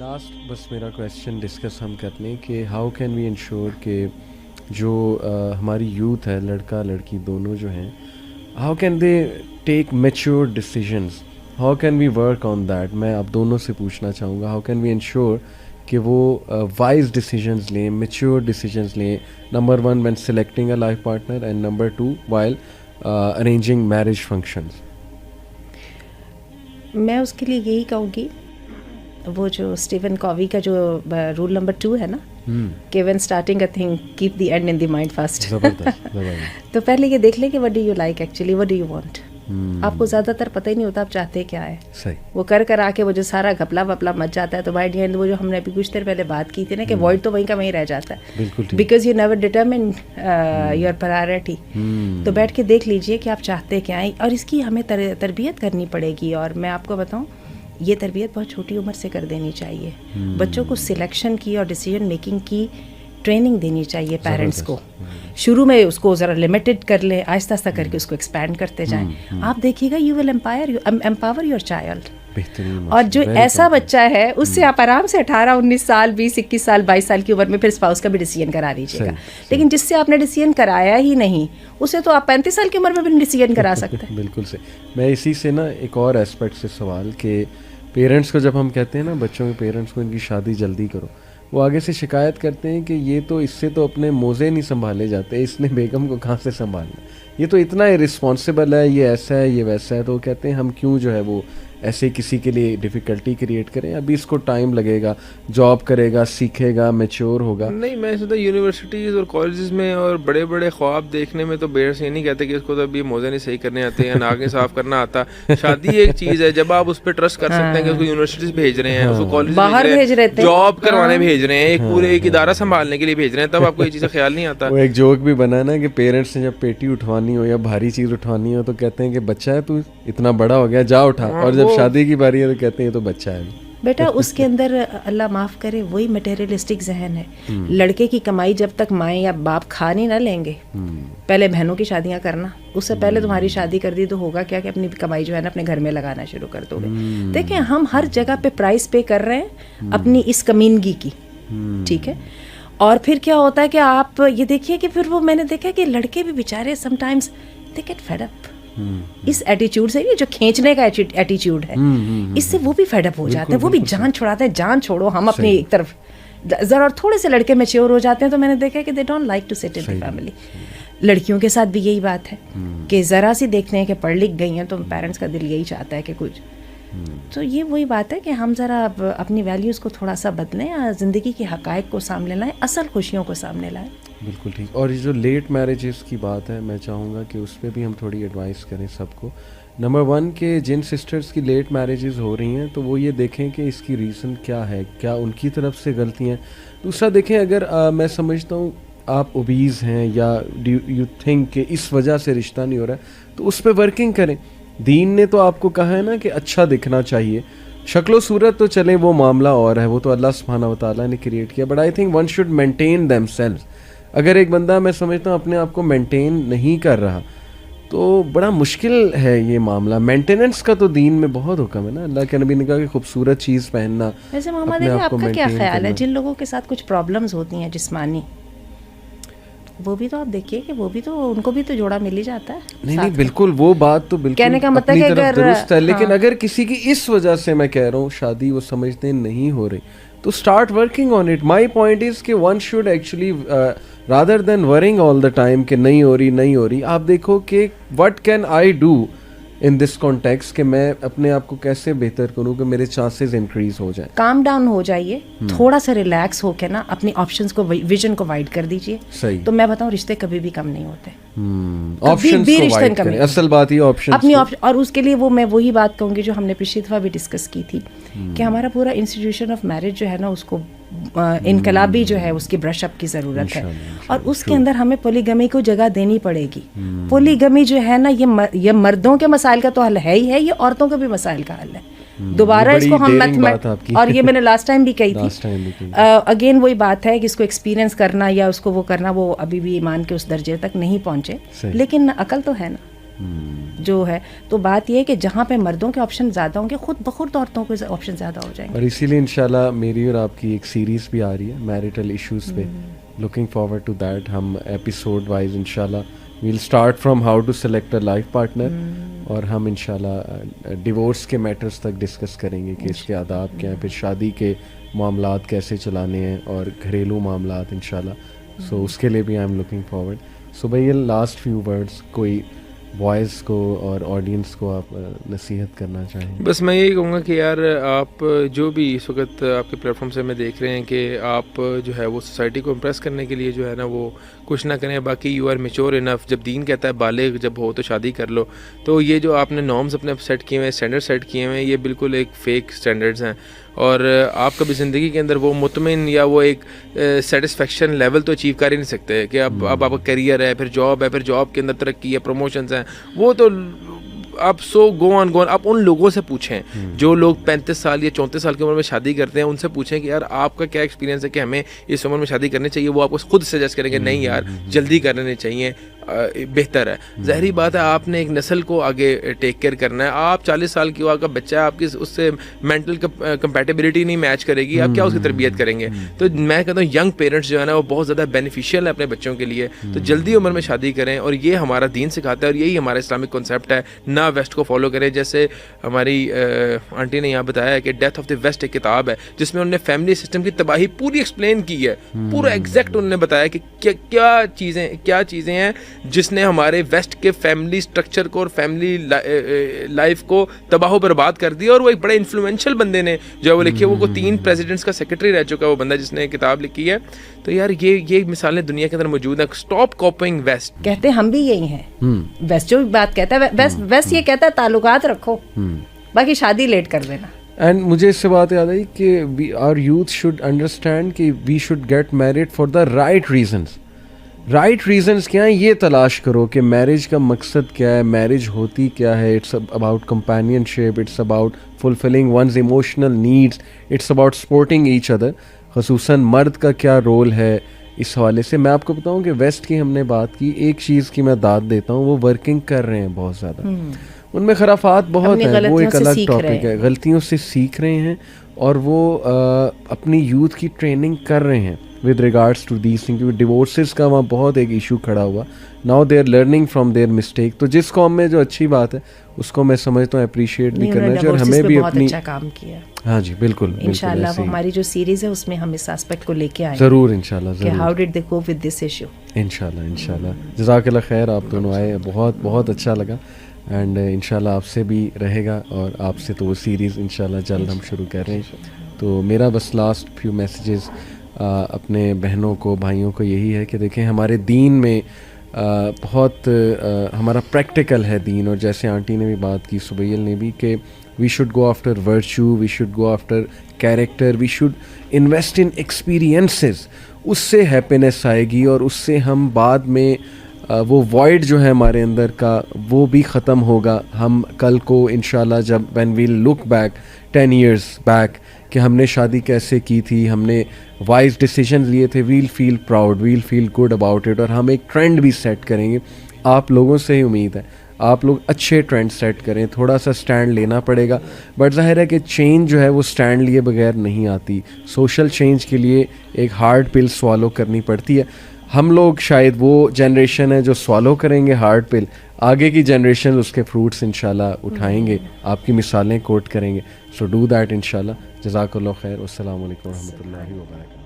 Last بس میرا question discuss ہم کر لیں کہ ہاؤ کین وی انشور کہ جو ہماری یوتھ ہے, لڑکا لڑکی دونوں جو ہیں, how can they take mature decisions, how can we work on that. میں آپ دونوں سے پوچھنا چاہوں گا ہاؤ کین وی انشور کہ وہ وائز ڈیسیجنز لیں, میچور ڈیسیجنز لیں. Number 1 when selecting a life partner, and number 2 while arranging marriage functions. میں اس کے لیے یہی کہوں گی, وہ جو اسٹیون کووی کا جو رول نمبر 2 ہے نا, کہ when starting a thing keep the end in the mind first. تو پہلے یہ دیکھ لیں کہ what do you like actually, what do you want. آپ کو زیادہ تر پتہ ہی نہیں ہوتا آپ چاہتے کیا ہے. وہ کر آ کے وہ جو سارا گھپلا وپلا مچ جاتا ہے, تو بائی دی اینڈ وہ جو ہم نے ابھی کچھ دیر پہلے بات کی تھی نا کہ وائڈ تو وہیں کا وہیں رہ جاتا ہے, because you never determine your priority. تو بیٹھ کے دیکھ لیجئے کہ آپ چاہتے کیا ہیں, اور اس کی ہمیں تربیت کرنی پڑے گی. اور میں آپ کو بتاؤں, یہ تربیت بہت چھوٹی عمر سے کر دینی چاہیے. بچوں کو سلیکشن کی اور ڈیسیجن میکنگ کی ٹریننگ دینی چاہیے پیرنٹس کو. شروع میں اس کو ذرا لمیٹڈ کر لیں, آہستہ آہستہ کر کے اس کو ایکسپینڈ کرتے جائیں. آپ دیکھیے گا you will empower your child. اور جو ایسا بچہ ہے اس سے آپ آرام سے 18 19 سال 20 21 سال 22 سال کی عمر میں پھر اسپاؤس کا بھی ڈیسیجن کرا دیجیے گا. لیکن جس سے آپ نے ڈیسیجن کرایا ہی نہیں, اسے تو آپ 35 سال کی عمر میں بھی ڈیسیجن کرا سکتے ہیں. بالکل سے. میں اسی سے نا ایک اور اسپیکٹ سے سوال کہ پیرنٹس کو جب ہم کہتے ہیں نا بچوں کے پیرنٹس کو ان کی شادی جلدی کرو, وہ آگے سے شکایت کرتے ہیں کہ یہ تو اس سے تو اپنے موزے نہیں سنبھالے جاتے, اس نے بیگم کو کہاں سے سنبھالنا, یہ تو اتنا ارسپانسبل ہے, یہ ایسا ہے, یہ ویسا ہے. تو کہتے ہیں ہم کیوں جو ہے وہ ایسے کسی کے لیے ڈیفیکلٹی کریٹ کریں, ابھی اس کو ٹائم لگے گا, جاب کرے گا, سیکھے گا, میچور ہوگا. نہیں, میں سوچتا یونیورسٹیز اور کالجز میں اور بڑے بڑے خواب دیکھنے میں تو پیرنٹس یہ نہیں کہتے کہ اس کو تو ابھی موزے نہیں صحیح کرنے آتے ہیں, ناخن صاف کرنا آتا. شادی ایک چیز ہے, جب آپ اس پہ ٹرسٹ کر سکتے ہیں کہ اس کو یونیورسٹیز بھیج رہے ہیں, اس کو کالج بھیج رہے ہیں, جاب کروانے بھیج رہے ہیں, ایک پورے ایک ادارہ سنبھالنے کے لیے بھیج رہے ہیں, تب آپ کو یہ چیزیں خیال نہیں آتا. وہ ایک جوک بھی بنا نا کہ پیرنٹس نے جب پیٹی اٹھوانی ہو یا بھاری چیز اٹھوانی ہو تو کہتے ہیں کہ بچہ ہے تو اتنا بڑا ہو گیا, جا اٹھا. اور جب شادی کی باری ہے تو کہتے ہیں یہ تو بچہ ہے. بیٹا اس کے اندر اللہ معاف کرے وہی مٹیریلسٹک ذہن ہے. لڑکے کی کمائی جب تک مائیں یا باپ کھا نہیں نہ لیں گے, پہلے بہنوں کی شادیاں کرنا, اس سے پہلے تمہاری شادی کر دی تو ہوگا کیا کہ اپنی کمائی جو ہے نا اپنے گھر میں لگانا شروع کر دو گے. دیکھیں ہم ہر جگہ پہ پرائز پے کر رہے ہیں اپنی اس کمینگی کی, ٹھیک ہے. اور پھر کیا ہوتا ہے کہ آپ یہ دیکھیے کہ پھر وہ میں نے دیکھا کہ لڑکے بھی بیچارے some times they get fed up اس ایٹیچیوڈ سے, جو کھینچنے کا ایٹیچیوڈ ہے, اس سے وہ بھی فیڈ اپ ہو جاتے ہیں, وہ بھی جان چھڑاتے ہیں, جان چھوڑو ہم اپنی ایک طرف. ذرا تھوڑے سے لڑکے میچور ہو جاتے ہیں تو میں نے دیکھا کہ they don't like to sit in the family. لڑکیوں کے ساتھ بھی یہی بات ہے کہ ذرا سی دیکھتے ہیں کہ پڑھ لکھ گئی ہیں تو پیرنٹس کا دل یہی چاہتا ہے کہ کچھ. تو یہ وہی بات ہے کہ ہم ذرا اپنی ویلیوز کو تھوڑا سا بدلیں, زندگی کے حقائق کو سامنے لائیں, اصل خوشیوں کو سامنے لائیں. بالکل ٹھیک. اور یہ جو لیٹ میرجز کی بات ہے, میں چاہوں گا کہ اس پہ بھی ہم تھوڑی ایڈوائس کریں سب کو. نمبر 1 کہ جن سسٹرز کی لیٹ میرجز ہو رہی ہیں تو وہ یہ دیکھیں کہ اس کی ریزن کیا ہے, کیا ان کی طرف سے غلطی ہیں. دوسرا دیکھیں, اگر میں سمجھتا ہوں آپ اوبیز ہیں یا یو تھنک کہ اس وجہ سے رشتہ نہیں ہو رہا ہے, تو اس پہ ورکنگ کریں. دین نے تو آپ کو کہا ہے نا کہ اچھا دکھنا چاہیے, شکل و صورت تو چلیں وہ معاملہ اور ہے, وہ تو اللہ سبحانہ و تعالیٰ نے کریٹ کیا, but I think one should maintain them selves. اگر ایک بندہ میں سمجھتا ہوں اپنے آپ کو مینٹین نہیں کر رہا تو بڑا مشکل ہے یہ معاملہ. مینٹیننس کا تو دین میں بہت حکم ہے نا, اللہ کے نبی نے کہا کہ خوبصورت چیز پہننا. ویسے محمد ہے کہ آپ کا کیا خیال ہے جن لوگوں کے ساتھ کچھ پرابلمز ہوتی ہیں جسمانی, وہ بھی تو آپ دیکھیے کہ وہ بھی تو ان کو بھی تو جوڑا مل ہی جاتا ہے. نہیں بالکل, وہ بات تو بالکل کہنے کا مطلب ہے اگر درست ہے, لیکن اگر کسی کی اس وجہ سے میں کہہ رہا ہوں شادی وہ سمجھتے نہیں ہو رہی تو start working on it. My point is کہ one should actually rather than worrying all the time کہ نہیں ہو رہی, آپ دیکھو کہ what can I do in this context کہ میں اپنے آپ کو کیسے بہتر کروں کہ میرے چانسز انکریز ہو جائیں. کام ڈاؤن ہو جائیے, تھوڑا سا ریلیکس ہو کے نا اپنی آپشنس کو, ویژن کو وائڈ کر دیجیے. صحیح. تو میں بتاؤں رشتے کبھی بھی کم نہیں ہوتے. آپشنز کو وائڈ کریں, اصل بات یہ آپشنز اپنی اور اس کے لیے وہ میں وہی بات کہوں گی جو ہم نے پچھلی دفعہ بھی ڈسکس کی تھی کہ ہمارا پورا انسٹیٹیوشن آف میرج جو ہے نا اس کو انقلابی جو ہے اس کی برش اپ کی ضرورت ہے, اور اس کے اندر ہمیں پولیگمی کو جگہ دینی پڑے گی. پولیگمی جو ہے نا یہ مردوں کے مسائل کا تو حل ہے ہی ہے, یہ عورتوں کے بھی مسائل کا حل ہے. دوبارہ اس کو ہم اور یہ میں نے لاسٹ ٹائم بھی کہی تھی, اگین وہی بات ہے کہ اس کو ایکسپیرینس کرنا یا اس کو وہ کرنا, وہ ابھی بھی ایمان کے اس درجے تک نہیں پہنچے, لیکن عقل تو ہے نا. جو ہے. تو بات یہ ہے کہ جہاں پہ مردوں کے آپشن زیادہ ہوں گے خود بخود عورتوں کے آپشن زیادہ ہو جائیں گے. اور اسی لیے انشاءاللہ میری اور آپ کی ایک سیریز بھی آ رہی ہے میریٹل ایشوز پہ. Looking forward to that. ہم ایپیسوڈ وائز انشاءاللہ we'll start from how to select a life partner, اور ہم انشاءاللہ ڈیورس کے میٹرز تک ڈسکس کریں گے کہ اس کے آداب کیا ہیں, پھر شادی کے معاملات کیسے چلانے ہیں, اور گھریلو معاملات انشاءاللہ. سو اس کے لیے بھی آئی ایم لوکنگ فارورڈ. سو بھائی لاسٹ فیو ورڈس کوئی بوائز کو اور آڈینس کو آپ نصیحت کرنا چاہیں؟ بس میں یہی کہوں گا کہ یار آپ جو بھی اس وقت آپ کے پلیٹ فارم سے میں دیکھ رہے ہیں کہ آپ جو ہے وہ سوسائٹی کو امپریس کرنے کے لیے جو ہے نا وہ کچھ نہ کریں. باقی یو آر میچور انف. جب دین کہتا ہے بالغ جب ہو تو شادی کر لو, تو یہ جو آپ نے نارمز اپنے سیٹ کیے ہوئے ہیں, اسٹینڈرڈ سیٹ کیے ہوئے ہیں, یہ بالکل ایک فیک اسٹینڈرڈز ہیں. اور آپ کبھی زندگی کے اندر وہ مطمئن یا وہ ایک سیٹسفیکشن لیول تو اچیو کر ہی نہیں سکتے کہ اب آپ کا کیریئر ہے, پھر جاب ہے, پھر جاب کے اندر ترقی ہے, پروموشنز ہیں, وہ تو آپ سو گو آن. آپ ان لوگوں سے پوچھیں جو لوگ 35 سال یا 34 سال کی عمر میں شادی کرتے ہیں, ان سے پوچھیں کہ یار آپ کا کیا ایکسپیرینس ہے کہ ہمیں اس عمر میں شادی کرنی چاہیے. وہ آپ کو خود سجیسٹ کریں گے نہیں یار جلدی کر لینے چاہیے, بہتر ہے. ظاہری بات ہے آپ نے ایک نسل کو آگے ٹیک کیئر کرنا ہے. آپ 40 سال کی آپ کا بچہ ہے, آپ کی اس سے مینٹل کمپیٹیبلٹی نہیں میچ کرے گی, آپ کیا اس کی تربیت کریں گے. تو میں کہتا ہوں ینگ پیرنٹس جو ہے نا وہ بہت زیادہ بینیفیشیل ہے اپنے بچوں کے لیے. تو جلدی عمر میں شادی کریں, اور یہ ہمارا دین سکھاتا ہے, اور یہی ہمارا اسلامک کنسیپٹ ہے. نہ ویسٹ کو فالو کریں. جیسے ہماری آنٹی نے یہاں بتایا کہ ڈیتھ آف دی ویسٹ ایک کتاب ہے جس میں انہوں نے فیملی سسٹم کی تباہی پوری ایکسپلین کی ہے, پورا ایگزیکٹ انہوں نے بتایا کہ کیا چیزیں ہیں جس نے ہمارے ویسٹ کے فیملی سٹرکچر کو اور فیملی لائف کو تباہ و برباد کر دیا. اور وہ ایک بڑے انفلوئنشل بندے نے جو وہ لکھی ہے, وہ 3 پریزیڈنٹس کا سیکرٹری رہ چکا ہے وہ بندہ جس نے کتاب لکھی ہے. تو یار یہ مثالیں دنیا کے اندر موجود ہیں. Stop copying west. کہتے ہم بھی یہی ہیں. ویسٹ جو بات کہتا ہے ویسٹ یہ کہتا ہے تعلقات رکھو, باقی شادی لیٹ کر دینا. اینڈ مجھے اس سے بات یاد آئی کہ آور یوتھ شوڈ انڈرسٹینڈ کہ we should get married for the right reasons. Right reasons کیا ہیں یہ تلاش کرو کہ میرج کا مقصد کیا ہے, میرج ہوتی کیا ہے. It's about companion, it's about fulfilling one's emotional needs, it's about supporting each other. خصوصاً مرد کا کیا رول ہے اس حوالے سے. میں آپ کو بتاؤں کہ ویسٹ کی ہم نے بات کی, ایک چیز کی میں داد دیتا ہوں, وہ ورکنگ کر رہے ہیں بہت زیادہ. ان میں خرافات بہت ہیں, وہ ایک الگ ٹاپک ہے. غلطیوں سے سیکھ رہے ہیں اور وہ اپنی یوتھ کی ٹریننگ کر رہے ہیں with regards to this thing. کیونکہ ڈیورسز کا وہاں بہت ایک ایشو کھڑا ہوا. Now they are learning from their mistake. تو جس قوم میں جو اچھی بات ہے اس کو میں سمجھتا ہوں اپریشیٹ بھی کرنا چاہیے, اور ہمیں بھی اپنی اچھا کام کیا. ہاں جی بالکل, انشاءاللہ ہماری جو سیریز ہے اس میں ہم اس ایسپیکٹ کو لے کے آئیں ضرور انشاءاللہ. کہ how did they cope with this issue. انشاءاللہ. جزاک اللہ خیر, آپ دونوں آئے, بہت اچھا لگا. اینڈ انشاءاللہ آپ سے بھی رہے گا, اور آپ سے تو وہ سیریز انشاءاللہ جلد ہم شروع کر رہے ہیں. تو میرا بس لاسٹ فیو میسیجز اپنے بہنوں کو بھائیوں کو یہی ہے کہ دیکھیں ہمارے دین میں بہت ہمارا پریکٹیکل ہے دین. اور جیسے آنٹی نے بھی بات کی, سبیل نے بھی, کہ we should go after virtue, we should go after character, we should invest in experiences. اس سے ہیپینس آئے گی, اور اس سے ہم بعد میں وہ وائڈ جو ہے ہمارے اندر کا وہ بھی ختم ہوگا. ہم کل کو انشاءاللہ جب when we'll look back 10 years back کہ ہم نے شادی کیسے کی تھی, ہم نے وائز ڈیسیجن لیے تھے, we'll feel proud, we'll feel good about it. اور ہم ایک ٹرینڈ بھی سیٹ کریں گے. آپ لوگوں سے ہی امید ہے, آپ لوگ اچھے ٹرینڈ سیٹ کریں. تھوڑا سا اسٹینڈ لینا پڑے گا, بٹ ظاہر ہے کہ چینج جو ہے وہ اسٹینڈ لیے بغیر نہیں آتی. سوشل چینج کے لیے ایک ہارڈ پل سوالو کرنی پڑتی ہے. ہم لوگ شاید وہ جنریشن ہے جو سوالو کریں گے ہارڈ پل, آگے کی جنریشن اس کے فروٹس انشاءاللہ اٹھائیں گے, آپ کی مثالیں کوٹ کریں گے. سو ڈو دیٹ انشاءاللہ. جزاک اللہ خیر. السلام علیکم و رحمۃ اللہ وبرکاتہ.